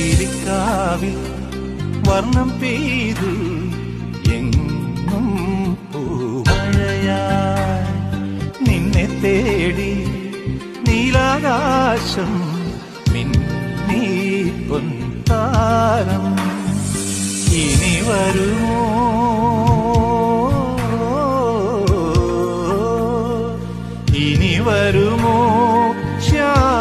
പീലിക്കാവിൽ വർണ്ണം പെയ്തു എങ്ങും പൂമഴയായി നിന്നെ തേടി നീലാകാശം മിന്നീ പൊൻതാരം ഇനി വരുമോ ഇനി വരുമോ ശ്യാമസന്ധ്യാരാഗം